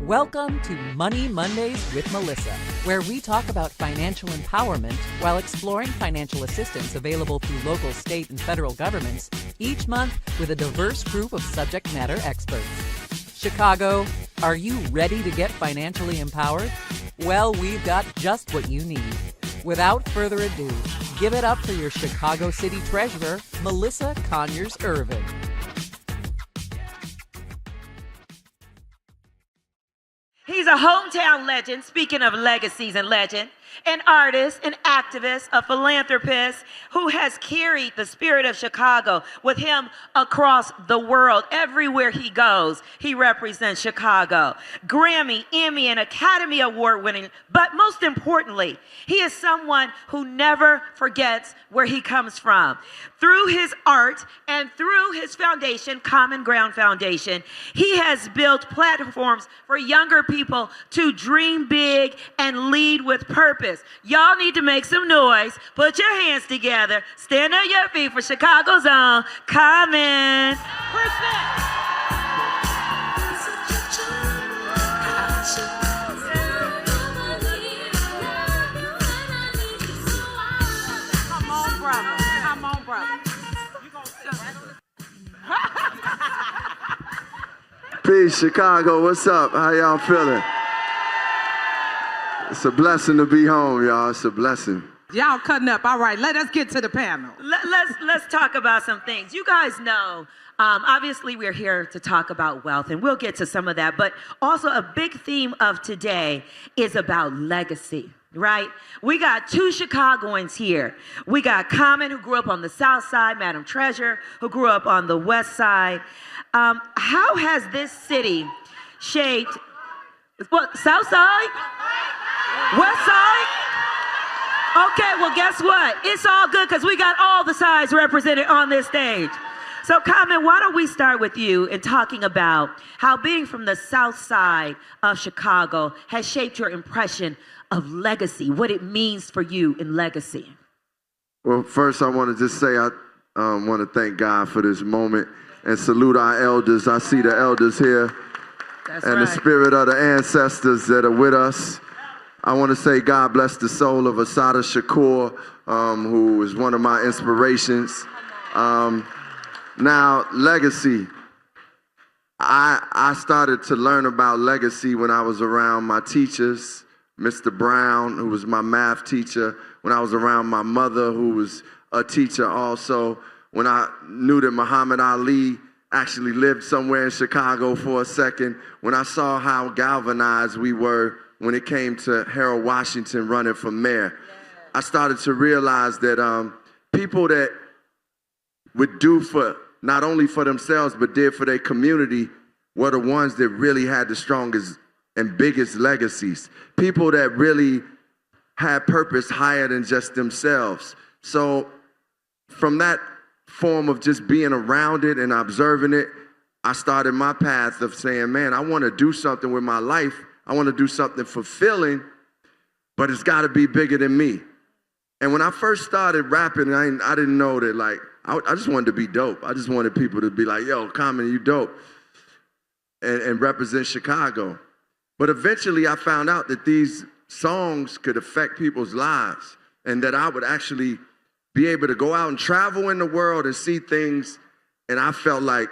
Welcome to Money Mondays with Melissa, where we talk about financial empowerment while exploring financial assistance available through local, state, and federal governments each month with a diverse group of subject matter experts. Chicago, are you ready to get financially empowered? Well, we've got just what you need. Without further ado, give it up for your Chicago City Treasurer, Melissa Conyears-Ervin. He's a hometown legend, speaking of legacies and legend, an artist, an activist, a philanthropist who has carried the spirit of Chicago with him across the world. Everywhere he goes, he represents Chicago. Grammy, Emmy, and Academy Award-winning, but most importantly, he is someone who never forgets where he comes from. Through his art and through his foundation, Common Ground Foundation, he has built platforms for younger people to dream big and lead with purpose. Y'all need to make some noise. Put your hands together. Stand on your feet for Chicago's own Common. Come on, brother. Come on, brother. You gonna sit Peace, Chicago. What's up? How y'all feeling? It's a blessing to be home, y'all. It's a blessing. Y'all cutting up. All right, let us get to the panel. Let's talk about some things. You guys know, obviously we're here to talk about wealth, and we'll get to some of that, but also a big theme of today is about legacy, right? We got two Chicagoans here. We got Common, who grew up on the South Side, Madam Treasurer, who grew up on the West Side. How has this city shaped, what, South Side? West Side? Okay, well, guess what? It's all good because we got all the sides represented on this stage. So, Common, why don't we start with you in talking about how being from the South Side of Chicago has shaped your impression of legacy, what it means for you in legacy. Well, first I want to just say I want to thank God for this moment and salute our elders. I see the elders here. That's and right. The spirit of the ancestors that are with us. I want to say God bless the soul of Assata Shakur, who is one of my inspirations. Now, legacy. I started to learn about legacy when I was around my teachers, Mr. Brown, who was my math teacher, when I was around my mother, who was a teacher also, when I knew that Muhammad Ali actually lived somewhere in Chicago for a second, when I saw how galvanized we were when it came to Harold Washington running for mayor. I started to realize that people that would do for not only for themselves but did for their community were the ones that really had the strongest and biggest legacies. People that really had purpose higher than just themselves. So from that form of just being around it and observing it, I started my path of saying, man, I want to do something with my life. I want to do something fulfilling, but it's got to be bigger than me. And when I first started rapping, I didn't know that, like, I just wanted to be dope. I just wanted people to be like, yo, Common, you dope, and represent Chicago. But eventually I found out that these songs could affect people's lives and that I would actually be able to go out and travel in the world and see things. And I felt like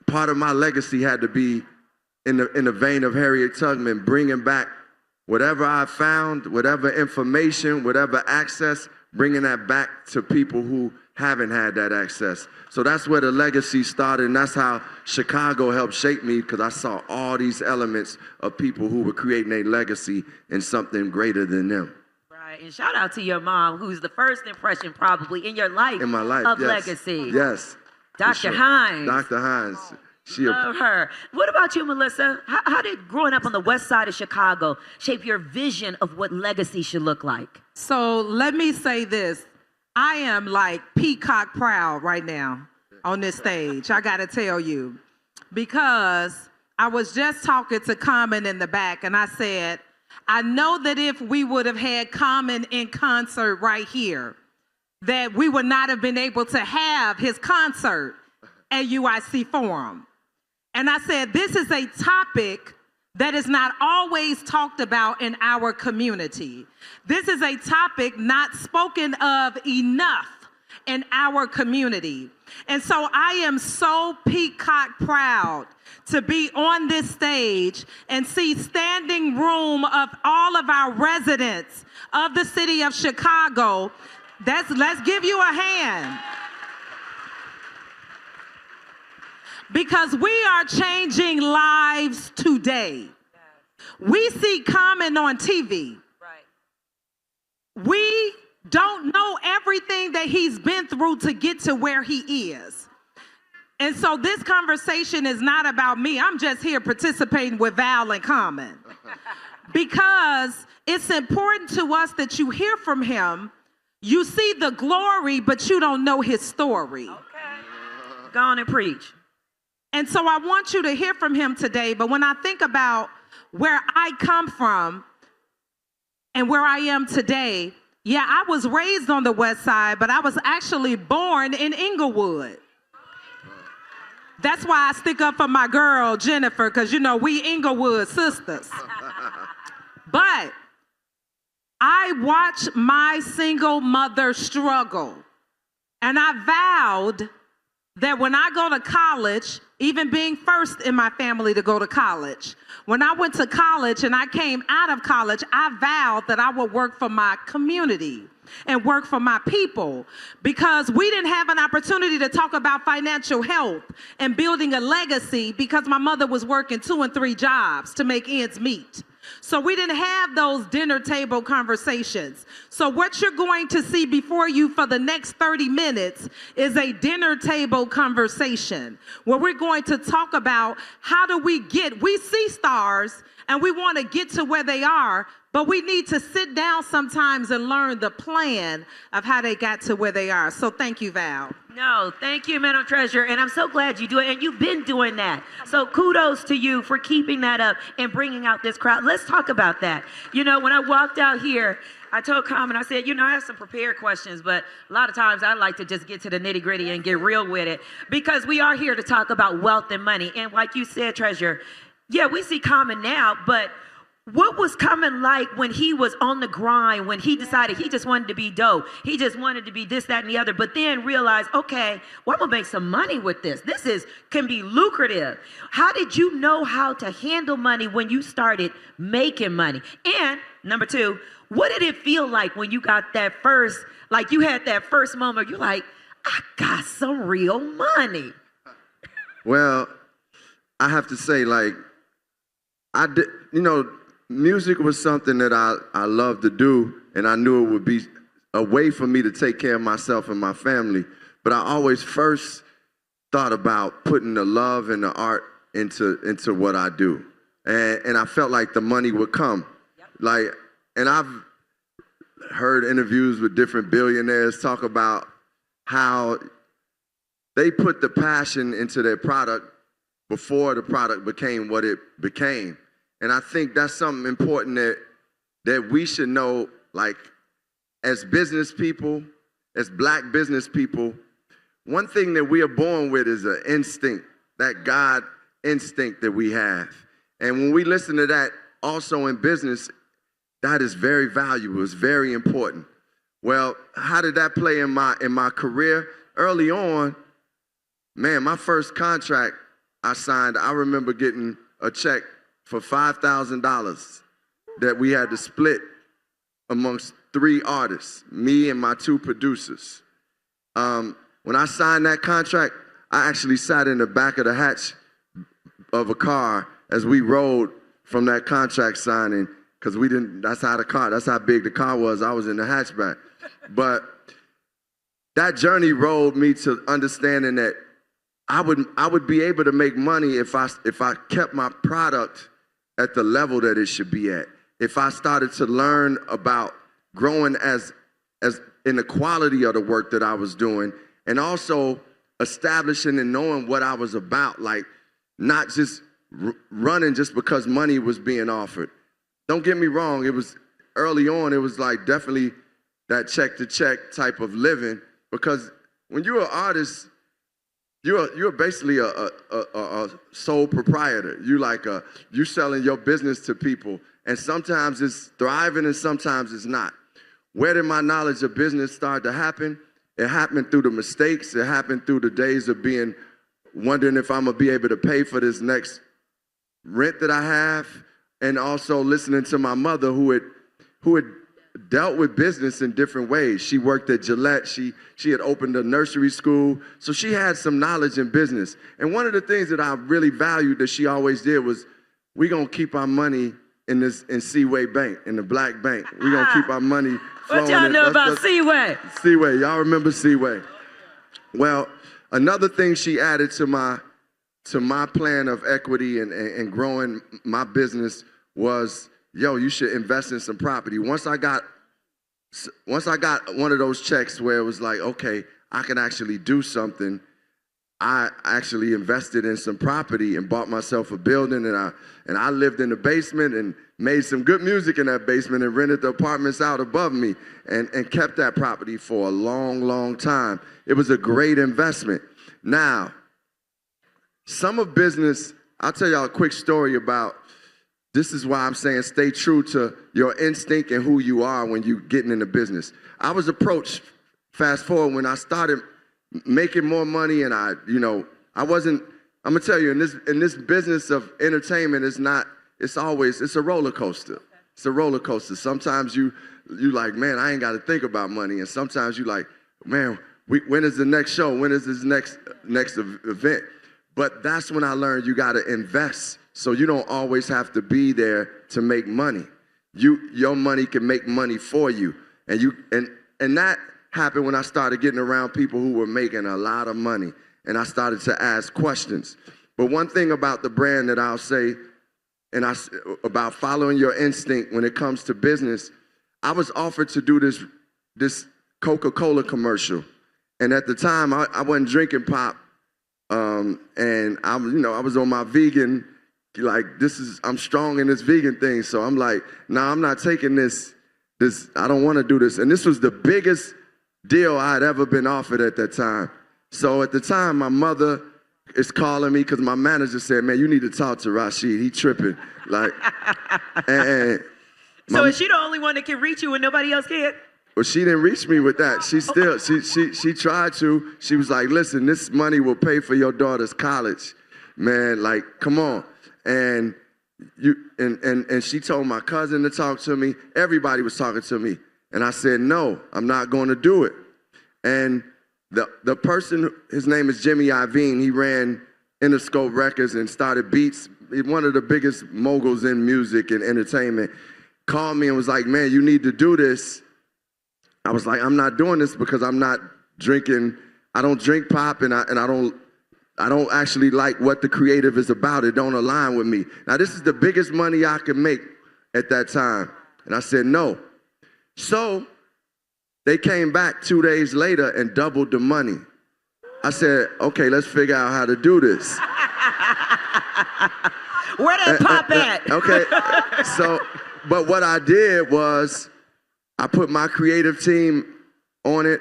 part of my legacy had to be in the vein of Harriet Tubman, bringing back whatever I found, whatever information, whatever access, bringing that back to people who haven't had that access. So that's where the legacy started, and that's how Chicago helped shape me, because I saw all these elements of people who were creating a legacy in something greater than them. Right, and shout out to your mom, who's the first impression probably in your life, in my life, of yes. legacy. Yes. Dr. Sure. Hines. Dr. Hines. Love her. What about you, Melissa? How did growing up on the west side of Chicago shape your vision of what legacy should look like? So let me say this. I am like peacock proud right now on this stage. I got to tell you, because I was just talking to Common in the back, and I said, I know that if we would have had Common in concert right here, that we would not have been able to have his concert at UIC Forum. And I said, this is a topic that is not always talked about in our community. This is a topic not spoken of enough in our community. And so I am so peacock proud to be on this stage and see standing room of all of our residents of the city of Chicago. Let's give you a hand. Because we are changing lives today. We see Common on TV. We don't know everything that he's been through to get to where he is. And so this conversation is not about me. I'm just here participating with Val and Common. Because it's important to us that you hear from him. You see the glory, but you don't know his story. Okay. Go on and preach. And so I want you to hear from him today. But when I think about where I come from and where I am today, yeah, I was raised on the West Side, but I was actually born in Inglewood. That's why I stick up for my girl, Jennifer, because, you know, we Inglewood sisters. But I watched my single mother struggle. And I vowed that when I go to college, even being first in my family to go to college, when I went to college and I came out of college, I vowed that I would work for my community and work for my people, because we didn't have an opportunity to talk about financial health and building a legacy because my mother was working 2 and 3 jobs to make ends meet. So we didn't have those dinner table conversations. So what you're going to see before you for the next 30 minutes is a dinner table conversation where we're going to talk about how do we see stars and we want to get to where they are, but we need to sit down sometimes and learn the plan of how they got to where they are. So thank you, Val. No, thank you, Madam Treasurer, and I'm so glad you do it, and you've been doing that. So kudos to you for keeping that up and bringing out this crowd. Let's talk about that. You know, when I walked out here, I told Common, I said, you know, I have some prepared questions, but a lot of times I like to just get to the nitty gritty and get real with it, because we are here to talk about wealth and money. And like you said, Treasurer, yeah, we see Common now, but what was Common like when he was on the grind, when he decided he just wanted to be dope? He just wanted to be this, that, and the other, but then realized, okay, well, I'm going to make some money with this. Can be lucrative. How did you know how to handle money when you started making money? And number 2, what did it feel like when you got that first, like you had that first moment, you're like, I got some real money? Well, I have to say, like, music was something that I loved to do, and I knew it would be a way for me to take care of myself and my family. But I always first thought about putting the love and the art into what I do. And I felt like the money would come. Yep. And I've heard interviews with different billionaires talk about how they put the passion into their product before the product became what it became. And I think that's something important that we should know, like, as business people, as black business people, one thing that we are born with is an instinct, that God instinct that we have. And when we listen to that also in business, that is very valuable, it's very important. Well, how did that play in my career? Early on, man, my first contract I signed, I remember getting a check for $5,000 that we had to split amongst 3 artists, me and my 2 producers. When I signed that contract, I actually sat in the back of the hatch of a car as we rode from that contract signing, because that's how big the car was. I was in the hatchback. But that journey rolled me to understanding that I would be able to make money if I kept my product at the level that it should be at. If I started to learn about growing as in the quality of the work that I was doing, and also establishing and knowing what I was about, like not just running just because money was being offered. Don't get me wrong, it was early on, it was like definitely that check to check type of living, because when you're an artist, you're basically a sole proprietor. You selling your business to people, and sometimes it's thriving and sometimes it's not. Where did my knowledge of business start to happen? It happened through the mistakes. It happened through the days of wondering if I'm gonna be able to pay for this next rent that I have, and also listening to my mother who had dealt with business in different ways. She worked at Gillette. She had opened a nursery school, so she had some knowledge in business. And one of the things that I really valued that she always did was, we gonna keep our money in Seaway Bank, in the black bank. We gonna keep our money flowing. What y'all know about Seaway? Seaway, y'all remember Seaway? Well, another thing she added to my plan of equity and growing my business was, yo, you should invest in some property. Once I got one of those checks where it was like, okay, I can actually do something, I actually invested in some property and bought myself a building, and I lived in the basement and made some good music in that basement and rented the apartments out above me and kept that property for a long, long time. It was a great investment. Now, some of business, I'll tell y'all a quick story about. This is why I'm saying stay true to your instinct and who you are when you're getting into business. I was approached, fast forward, when I started making more money, and I'm gonna tell you, in this business of entertainment, it's a roller coaster. It's a roller coaster. Sometimes you like, man, I ain't got to think about money. And sometimes you like, man, when is the next show? When is this next event? But that's when I learned you got to invest. So you don't always have to be there to make money. Your money can make money for you. And that happened when I started getting around people who were making a lot of money. And I started to ask questions. But one thing about the brand that I'll say, about following your instinct when it comes to business, I was offered to do this Coca-Cola commercial. And at the time, I wasn't drinking pop. And I was on my vegan, I'm strong in this vegan thing. So I'm like, nah, I'm not taking this, I don't want to do this. And this was the biggest deal I had ever been offered at that time. So at the time, my mother is calling me because my manager said, man, you need to talk to Rashid. He tripping. So is she the only one that can reach you and nobody else can? Well, she didn't reach me with that. She tried to. She was like, listen, this money will pay for your daughter's college. Man, come on. And she told my cousin to talk to me. Everybody was talking to me. And I said, no, I'm not going to do it. And the person, his name is Emmy-winning. He ran Interscope Records and started Beats. One of the biggest moguls in music and entertainment. Called me and was like, man, you need to do this. I was like, I'm not doing this because I'm not drinking. I don't drink pop, and I don't actually like what the creative is about. It don't align with me. Now, this is the biggest money I could make at that time. And I said, no. So they came back 2 days later and doubled the money. I said, okay, let's figure out how to do this. Where that pop at? Okay. So, but what I did was I put my creative team on it.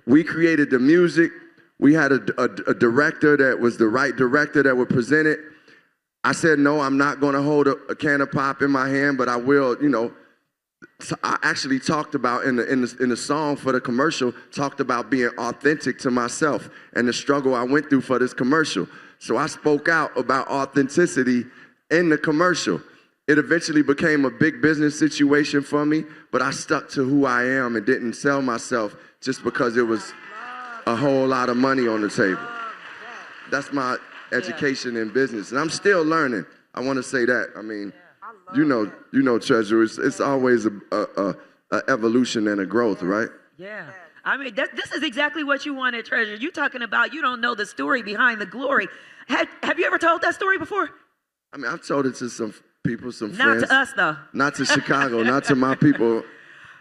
We created the music. We had a director that was the right director that would present it. I said, no, I'm not going to hold a can of pop in my hand, but I will, I actually talked about in the song for the commercial, talked about being authentic to myself and the struggle I went through for this commercial. So I spoke out about authenticity in the commercial. It eventually became a big business situation for me, but I stuck to who I am and didn't sell myself just because it was a whole lot of money on the table. That's my education in business, and I'm still learning. I want to say that. I mean, you know, Treasure, it's always a evolution and a growth, right? Yeah. I mean, this is exactly what you wanted, Treasure. You're talking about you don't know the story behind the glory. Have you ever told that story before? I mean, I've told it to some people, some friends. Not to us, though. Not to Chicago, not to my people.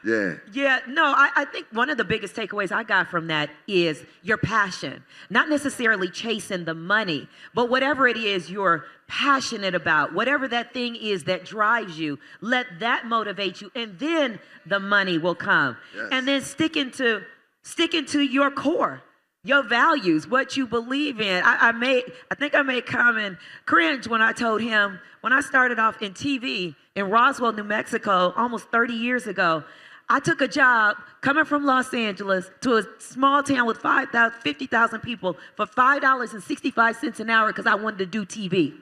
Yeah. Yeah, no, I think one of the biggest takeaways I got from that is your passion. Not necessarily chasing the money, but whatever it is you're passionate about, whatever that thing is that drives you, let that motivate you, and then the money will come. Yes. And then sticking to your core. your values, what you believe in. I think I made Common cringe when I told him, when I started off in TV in Roswell, New Mexico, almost 30 years ago, I took a job coming from Los Angeles to a small town with 50,000 people for $5.65 an hour because I wanted to do TV.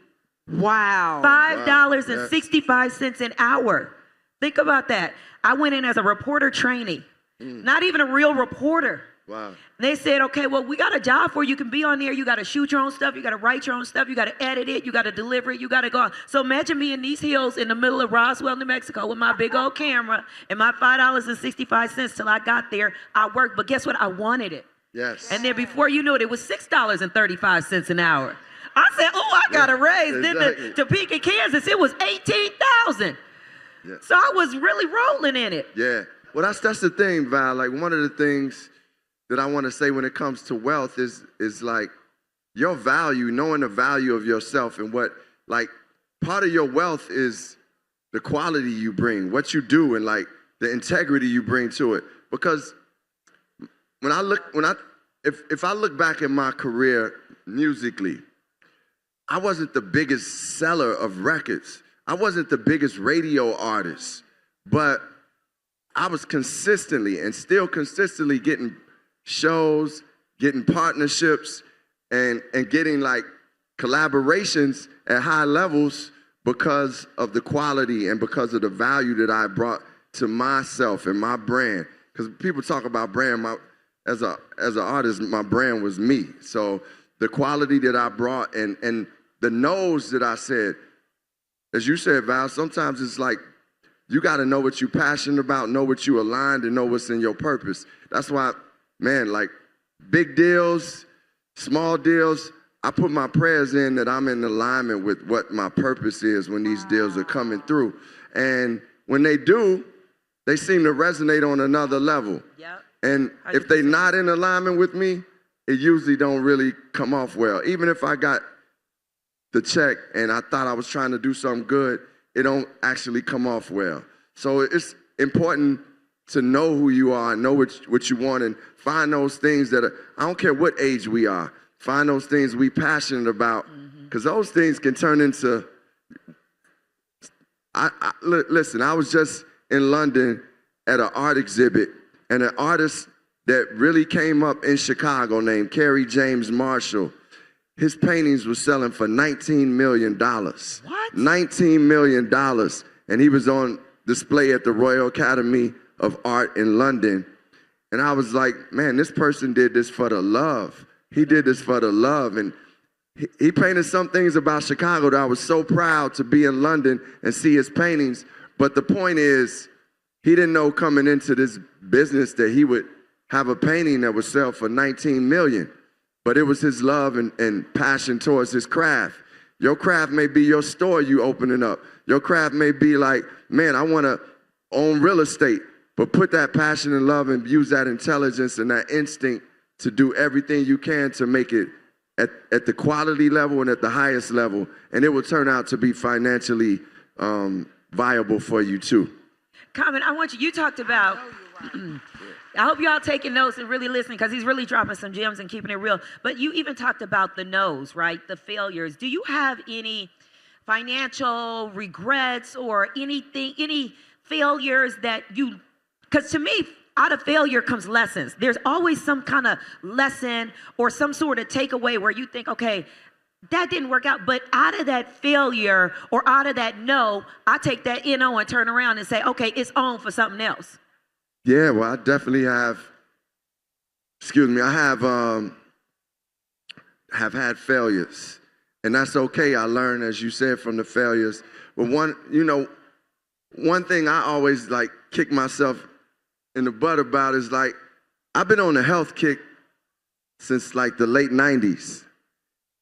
Wow. $5.65 an hour. Think about that. I went in as a reporter trainee, not even a real reporter. Wow. They said, okay, well, we got a job for you. You can be on there. You got to shoot your own stuff. You got to write your own stuff. You got to edit it. You got to deliver it. You got to go on. So imagine me in these hills in the middle of Roswell, New Mexico with my big old camera and my $5.65 till I got there. I worked, but guess what? I wanted it. Yes. And then before you knew it, it was $6.35 an hour. I said, oh, I got a raise. Exactly. Then to Topeka, Kansas, it was $18,000. Yeah. So I was really rolling in it. Yeah. Well, that's the thing, Val. Like, one of the things that I want to say when it comes to wealth is like your value, knowing the value of yourself, and what, like, part of your wealth is the quality you bring, what you do, and like the integrity you bring to it. Because if I look back at my career musically, I wasn't the biggest seller of records. I wasn't the biggest radio artist, but I was consistently and still consistently getting shows, getting partnerships, and getting like collaborations at high levels because of the quality and because of the value that I brought to myself and my brand. Because people talk about brand, as an artist, my brand was me. So the quality that I brought and the no's that I said, as you said, Val, sometimes it's like you got to know what you're passionate about, know what you aligned, and know what's in your purpose. That's why, man, like big deals, small deals, I put my prayers in that I'm in alignment with what my purpose is when these deals are coming through. And when they do, they seem to resonate on another level. Yep. And if they're not in alignment with me, it usually don't really come off well. Even if I got the check and I thought I was trying to do something good, it don't actually come off well. So it's important to know who you are and know what you want and find those things that are, I don't care what age we are, find those things we passionate about, because those things can turn into, listen, I was just in London at an art exhibit, and an artist that really came up in Chicago named Kerry James Marshall, his paintings were selling for $19 million. What? $19 million. And he was on display at the Royal Academy of Art in London. And I was like, man, this person did this for the love. He did this for the love. And he painted some things about Chicago that I was so proud to be in London and see his paintings. But the point is, he didn't know coming into this business that he would have a painting that would sell for $19 million. But it was his love and passion towards his craft. Your craft may be your store you opening up. Your craft may be like, man, I want to own real estate. But put that passion and love and use that intelligence and that instinct to do everything you can to make it at the quality level and at the highest level. And it will turn out to be financially viable for you too. Common, I want you talked about, I hope y'all taking notes and really listening because he's really dropping some gems and keeping it real. But you even talked about the no's, right? The failures. Do you have any financial regrets or anything, any failures that you, because to me, out of failure comes lessons. There's always some kind of lesson or some sort of takeaway where you think, okay, that didn't work out. But out of that failure or out of that no, I take that NO and turn around and say, okay, it's on for something else. Yeah, well, I definitely have, I have had failures. And that's okay. I learned, as you said, from the failures. But one thing I always like kick myself in the butt about is like, I've been on a health kick since like the late 90s.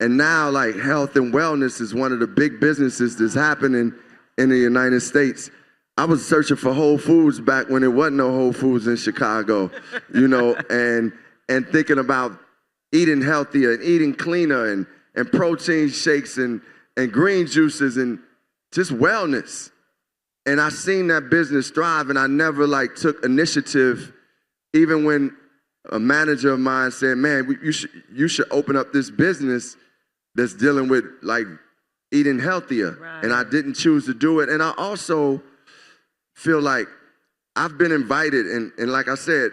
And now like health and wellness is one of the big businesses that's happening in the United States. I was searching for Whole Foods back when there wasn't no Whole Foods in Chicago, and thinking about eating healthier and eating cleaner and protein shakes and green juices and just wellness. And I seen that business thrive, and I never like took initiative, even when a manager of mine said, man, you should open up this business that's dealing with like eating healthier. Right. And I didn't choose to do it. And I also feel like I've been invited, and like I said,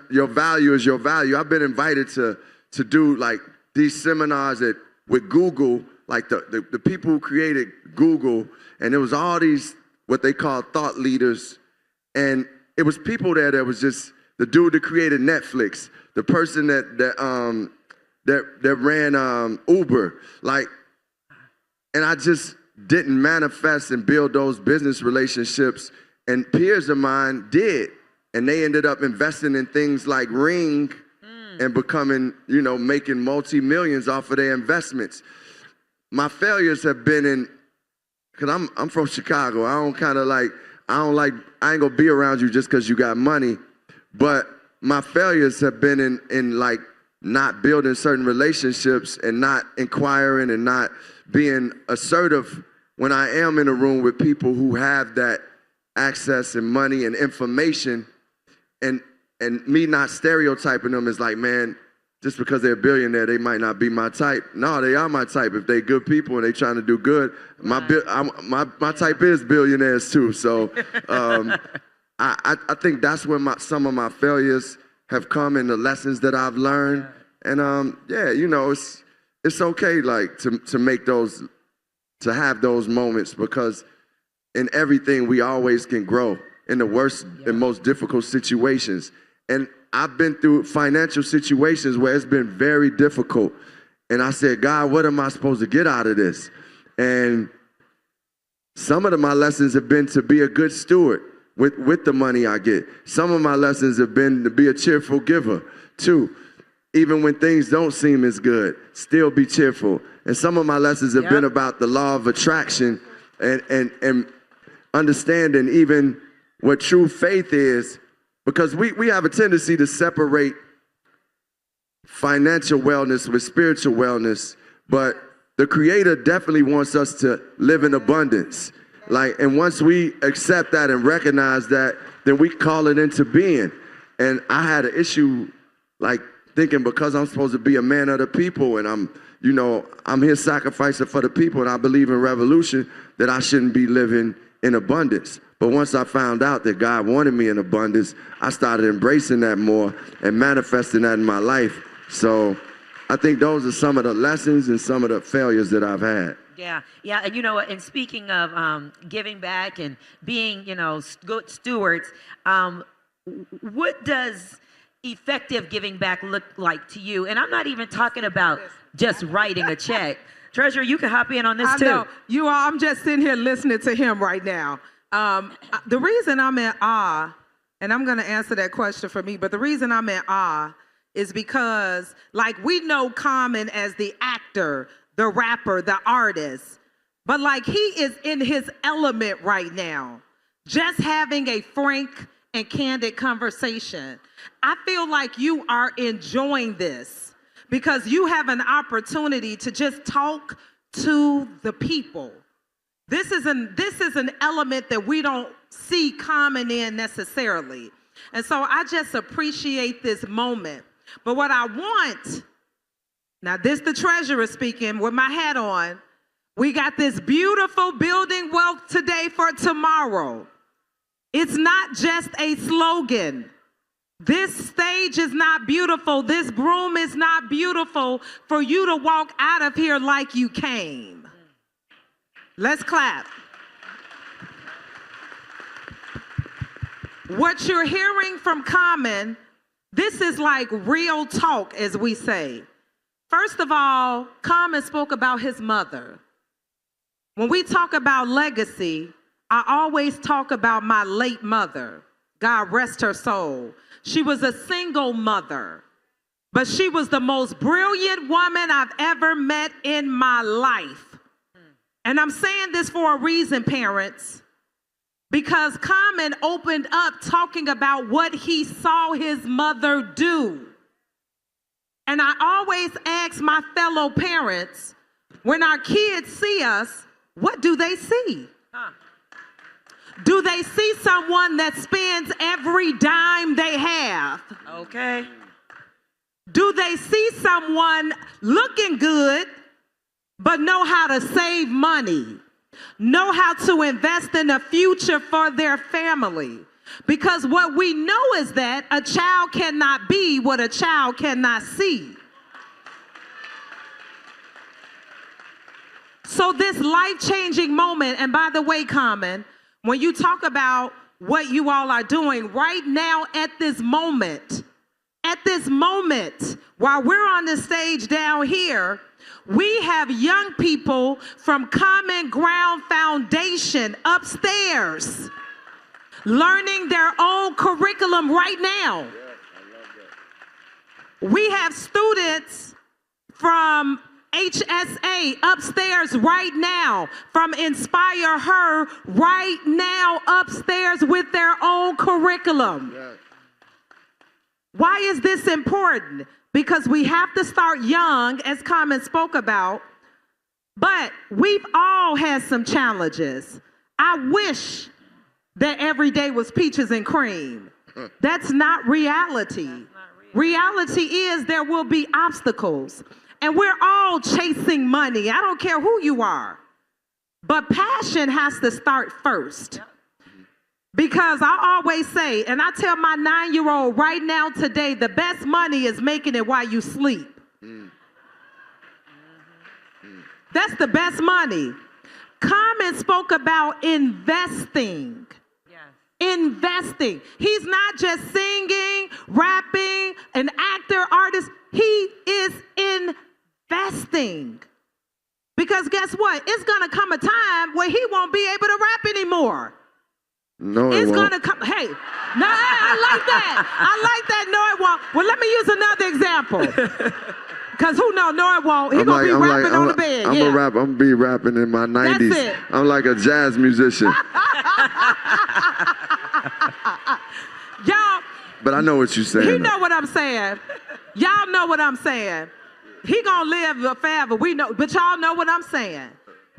your value is your value. I've been invited to do like these seminars with Google, like the people who created Google, and there was all these what they call thought leaders, and it was people there that was just the dude that created Netflix, the person that ran Uber, like, and I just didn't manifest and build those business relationships, and peers of mine did, and they ended up investing in things like Ring and becoming, making multi-millions off of their investments. My failures have been in, because I'm from Chicago. I ain't gonna be around you just because you got money. But my failures have been in like not building certain relationships and not inquiring and not being assertive when I am in a room with people who have that access and money and information, and me not stereotyping them as like, man, just because they're a billionaire, they might not be my type. No, they are my type. If they're good people and they trying to do good, my type is billionaires too. So I think that's where some of my failures have come and the lessons that I've learned. And it's okay like to make those, to have those moments, because in everything we always can grow in the worst and most difficult situations. And I've been through financial situations where it's been very difficult. And I said, God, what am I supposed to get out of this? And some of my lessons have been to be a good steward with the money I get. Some of my lessons have been to be a cheerful giver, too. Even when things don't seem as good, still be cheerful. And some of my lessons have been about the law of attraction and understanding even what true faith is. Because we have a tendency to separate financial wellness with spiritual wellness, but the Creator definitely wants us to live in abundance. And once we accept that and recognize that, then we call it into being. And I had an issue, thinking because I'm supposed to be a man of the people and I'm here sacrificing for the people and I believe in revolution, that I shouldn't be living in abundance. But once I found out that God wanted me in abundance, I started embracing that more and manifesting that in my life. So I think those are some of the lessons and some of the failures that I've had. Yeah. And and speaking of giving back and being, good stewards, what does effective giving back look like to you? And I'm not even talking about just writing a check. Treasurer, you can hop in on this too. I know. I'm just sitting here listening to him right now. The reason I'm in awe, and I'm going to answer that question for me, but the reason I'm in awe is because, we know Common as the actor, the rapper, the artist, but he is in his element right now, just having a frank and candid conversation. I feel like you are enjoying this because you have an opportunity to just talk to the people. This is an element that we don't see Common in necessarily. And so I just appreciate this moment. But what I want, now this the treasurer speaking with my hat on, we got this beautiful building wealth today for tomorrow. It's not just a slogan. This stage is not beautiful. This room is not beautiful for you to walk out of here like you came. Let's clap. What you're hearing from Common, this is like real talk, as we say. First of all, Common spoke about his mother. When we talk about legacy, I always talk about my late mother. God rest her soul. She was a single mother, but she was the most brilliant woman I've ever met in my life. And I'm saying this for a reason, parents, because Common opened up talking about what he saw his mother do. And I always ask my fellow parents, when our kids see us, what do they see? Do they see someone that spends every dime they have? Okay. Do they see someone looking good, but know how to save money? Know how to invest in a future for their family? Because what we know is that a child cannot be what a child cannot see. So this life-changing moment, and by the way, Common, when you talk about what you all are doing right now at this moment, while we're on the stage down here, we have young people from Common Ground Foundation upstairs learning their own curriculum right now. We have students from HSA upstairs right now, from Inspire Her right now upstairs with their own curriculum. Why is this important? Because we have to start young, as Common spoke about, but we've all had some challenges. I wish that every day was peaches and cream. That's not reality. Reality is there will be obstacles. And we're all chasing money. I don't care who you are. But passion has to start first. Because I always say, and I tell my 9-year-old right now today, the best money is making it while you sleep. That's the best money. Common spoke about investing. Investing. He's not just singing, rapping, an actor, artist. He is investing. Because guess what? It's going to come a time where he won't be able to rap anymore. No, it's going to come. Hey, no, I like that. I like that. No, it won't. Well, let me use another example. Because who knows? No, it won't. He's going to be rapping on the bed. I'm going to be rapping in my 90s. That's it. I'm like a jazz musician. Y'all. But I know what you're saying. He know what I'm saying. Y'all know what I'm saying. He gonna live forever. We know, but y'all know what I'm saying.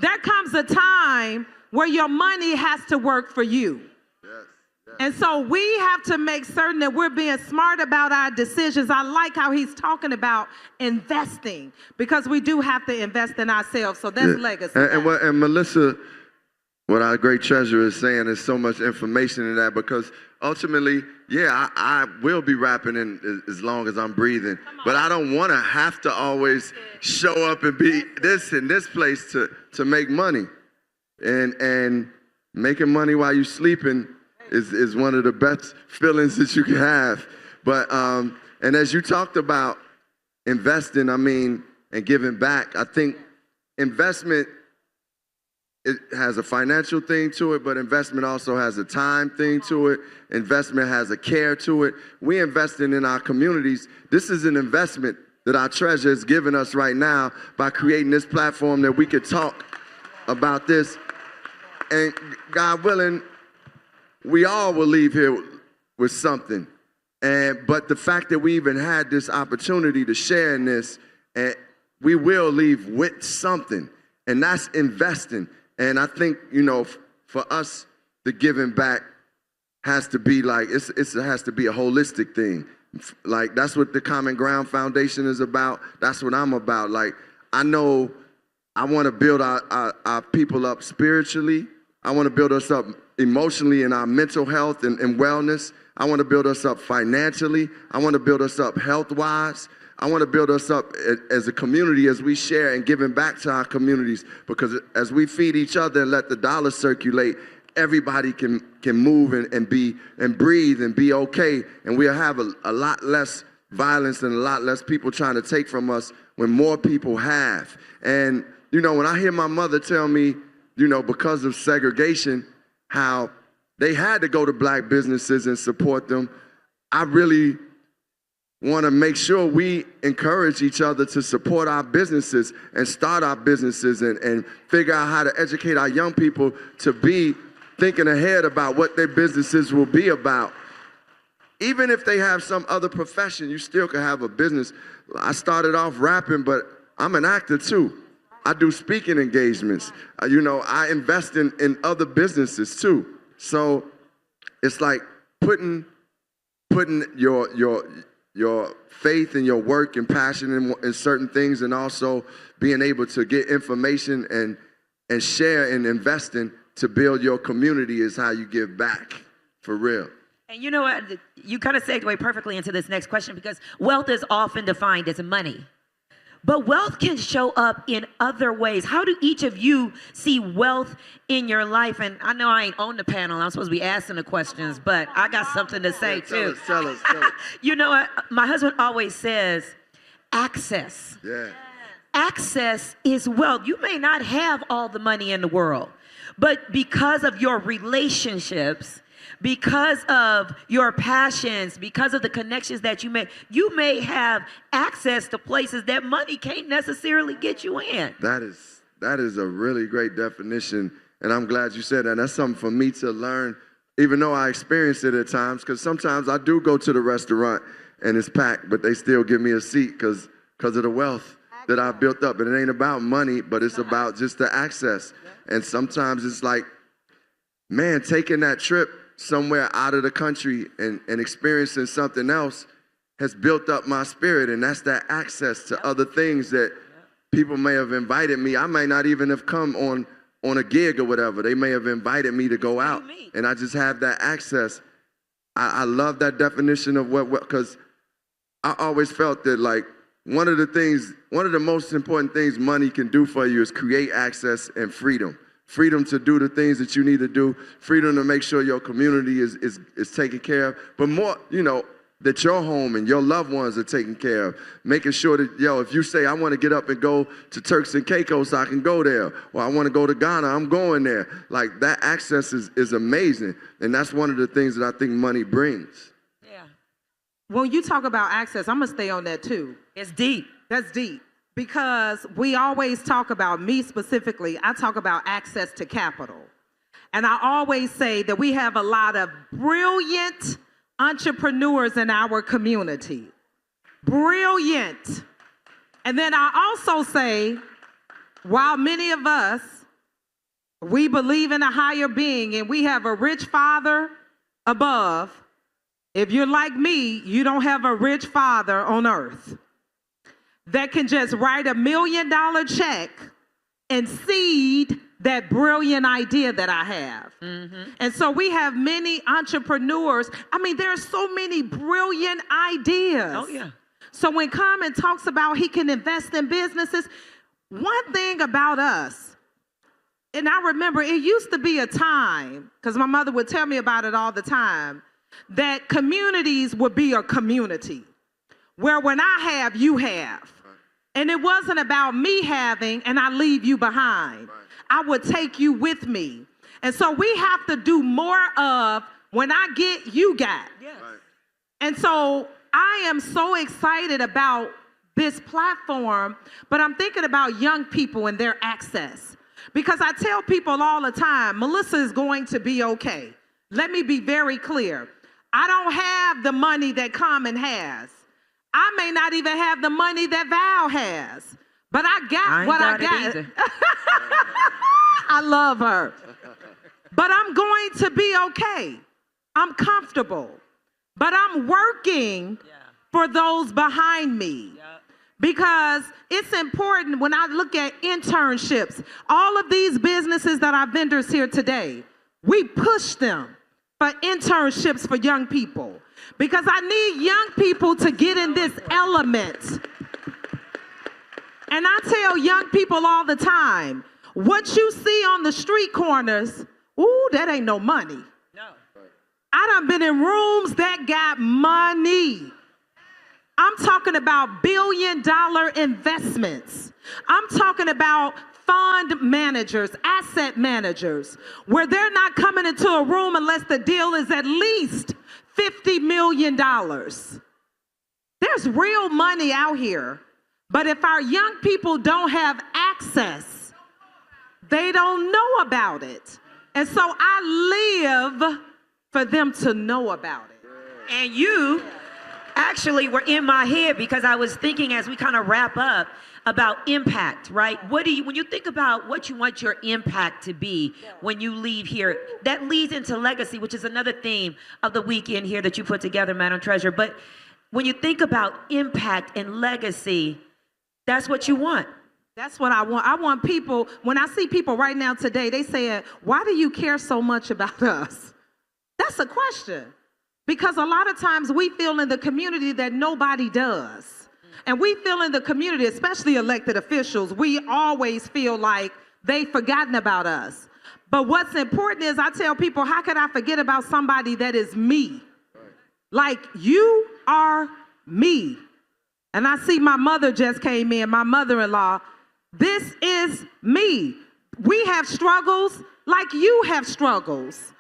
There comes a time where your money has to work for you. And so we have to make certain that we're being smart about our decisions. I like how he's talking about investing, because we do have to invest in ourselves. So that's legacy. And Melissa, what our great treasurer is saying, is so much information in that, because ultimately, I will be rapping as long as I'm breathing. But I don't want to have to always show up and be this in this place to make money. And making money while you're sleeping is one of the best feelings that you can have. But and as you talked about investing, and giving back, I think investment, it has a financial thing to it, but investment also has a time thing to it. Investment has a care to it. We investing in our communities. This is an investment that our treasurer is giving us right now by creating this platform that we could talk about this. And God willing, we all will leave here with something. But the fact that we even had this opportunity to share in this, and we will leave with something, and that's investing. And I think, for us, the giving back has to be like, it has to be a holistic thing. Like, that's what the Common Ground Foundation is about. That's what I'm about. Like, I know I want to build our people up spiritually. I want to build us up emotionally in our mental health and wellness. I want to build us up financially. I want to build us up health-wise. I want to build us up as a community as we share and giving back to our communities, because as we feed each other and let the dollar circulate, everybody can move and breathe and be okay, and we'll have a lot less violence and a lot less people trying to take from us when more people have. And when I hear my mother tell me, because of segregation, how they had to go to black businesses and support them, I really want to make sure we encourage each other to support our businesses and start our businesses and figure out how to educate our young people to be thinking ahead about what their businesses will be about. Even if they have some other profession, you still can have a business. I started off rapping, but I'm an actor too. I do speaking engagements. I invest in other businesses too. So it's like putting your faith and your work and passion in certain things, and also being able to get information and share and invest in to build your community is how you give back, for real. And you know what? You kind of segued perfectly into this next question, because wealth is often defined as money. But wealth can show up in other ways. How do each of you see wealth in your life? And I know I ain't on the panel. I'm supposed to be asking the questions, but I got something to say too. Tell us. You know what? My husband always says, access. Yeah. Access is wealth. You may not have all the money in the world, but because of your relationships, because of your passions, because of the connections that you may have access to places that money can't necessarily get you in. That is a really great definition, and I'm glad you said that. That's something for me to learn, even though I experience it at times, because sometimes I do go to the restaurant and it's packed, but they still give me a seat because of the wealth that I've built up. And it ain't about money, but it's about just the access. And sometimes it's like, man, taking that trip somewhere out of the country and experiencing something else has built up my spirit, and that's that access to other things that people may have invited me. I may not even have come on a gig or whatever. They may have invited me to go out, and I just have that access. I love that definition of what, because I always felt that, like, one of the most important things money can do for you is create access and freedom. Freedom to do the things that you need to do, freedom to make sure your community is taken care of, but more, that your home and your loved ones are taken care of. Making sure that, if you say, I want to get up and go to Turks and Caicos, I can go there. Or I want to go to Ghana, I'm going there. Like, that access is amazing. And that's one of the things that I think money brings. Yeah. When you talk about access, I'm going to stay on that too. It's deep. That's deep. Because we always talk about, me specifically, I talk about access to capital. And I always say that we have a lot of brilliant entrepreneurs in our community. Brilliant. And then I also say, while many of us, we believe in a higher being and we have a rich father above, if you're like me, you don't have a rich father on earth that can just write $1 million check and seed that brilliant idea that I have. Mm-hmm. And so we have many entrepreneurs. I mean, there are so many brilliant ideas. Oh, yeah. So when Common talks about he can invest in businesses, one thing about us, and I remember it used to be a time, because my mother would tell me about it all the time, that communities would be a community. Where when I have, you have. And it wasn't about me having and I leave you behind. I would take you with me. And so we have to do more of when I get, you got. Yes. And so I am so excited about this platform, but I'm thinking about young people and their access. Because I tell people all the time, Melissa is going to be okay. Let me be very clear. I don't have the money that Common has. I may not even have the money that Val has, but I got what I got. I love her. But I'm going to be okay. I'm comfortable. But I'm working for those behind me. Because it's important when I look at internships, all of these businesses that are vendors here today, we push them for internships for young people. Because I need young people to get in this element. And I tell young people all the time, what you see on the street corners, ooh, that ain't no money. No. I done been in rooms that got money. I'm talking about billion-dollar investments. I'm talking about fund managers, asset managers, where they're not coming into a room unless the deal is at least $50 million. There's real money out here. But if our young people don't have access, they don't know about it. And so I live for them to know about it. And you actually were in my head because I was thinking as we kind of wrap up about impact, right? When you think about what you want your impact to be when you leave here, that leads into legacy, which is another theme of the weekend here that you put together, Madam Treasurer. But when you think about impact and legacy, that's what you want. That's what I want. I want people, when I see people right now today, they say, why do you care so much about us? That's a question. Because a lot of times we feel in the community that nobody does. And we feel in the community, especially elected officials, we always feel like they've forgotten about us. But what's important is I tell people, how could I forget about somebody that is me? Like, you are me. And I see my mother just came in, my mother-in-law. This is me. We have struggles like you have struggles.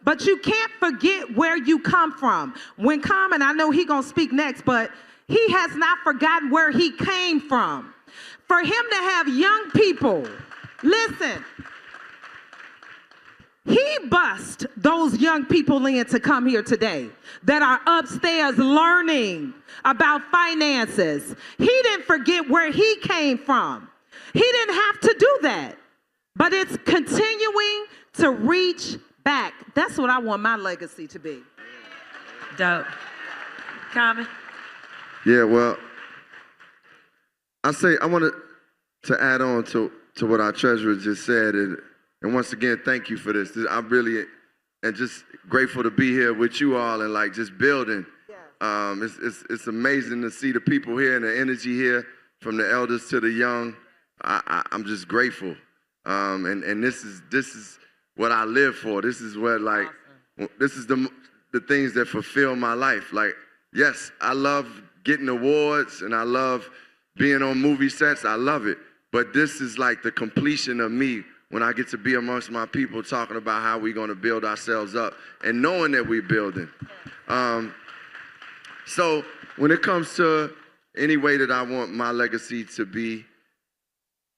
But you can't forget where you come from. When Common, I know he gonna speak next, but he has not forgotten where he came from. For him to have young people, listen, he bust those young people in to come here today that are upstairs learning about finances. He didn't forget where he came from. He didn't have to do that. But it's continuing to reach back. That's what I want my legacy to be. Dope. Common? Yeah, well, I wanted to add on to what our treasurer just said, and once again, thank you for this. I'm really and just grateful to be here with you all and like just building. Yeah. It's amazing to see the people here and the energy here, from the elders to the young. I'm just grateful, and this is what I live for. This is what this is the things that fulfill my life. Like, yes, I love getting awards and I love being on movie sets. I love it. But this is like the completion of me when I get to be amongst my people talking about how we're going to build ourselves up and knowing that we're building. So when it comes to any way that I want my legacy to be,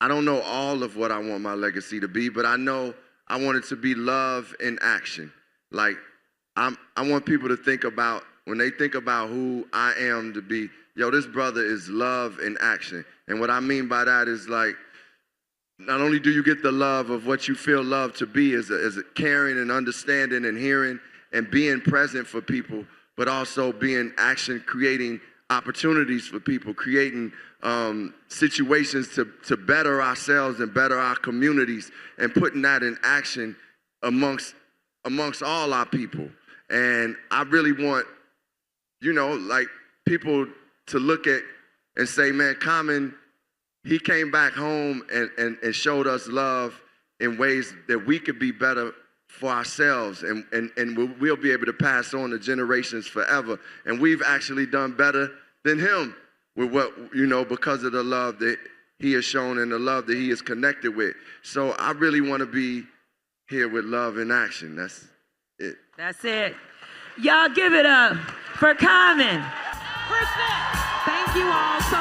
I don't know all of what I want my legacy to be, but I know I want it to be love in action. Like, I want people to think about, when they think about who I am to be, yo, this brother is love in action. And what I mean by that is, like, not only do you get the love of what you feel love to be as a caring and understanding and hearing and being present for people, but also being action, creating opportunities for people, creating situations to better ourselves and better our communities, and putting that in action amongst all our people. And I really want, like, people to look at and say, man, Common, he came back home and showed us love in ways that we could be better for ourselves, and we'll be able to pass on to generations forever. And we've actually done better than him with what, because of the love that he has shown and the love that he is connected with. So I really want to be here with love in action. That's it. That's it. Y'all give it up for Common. Thank you all. So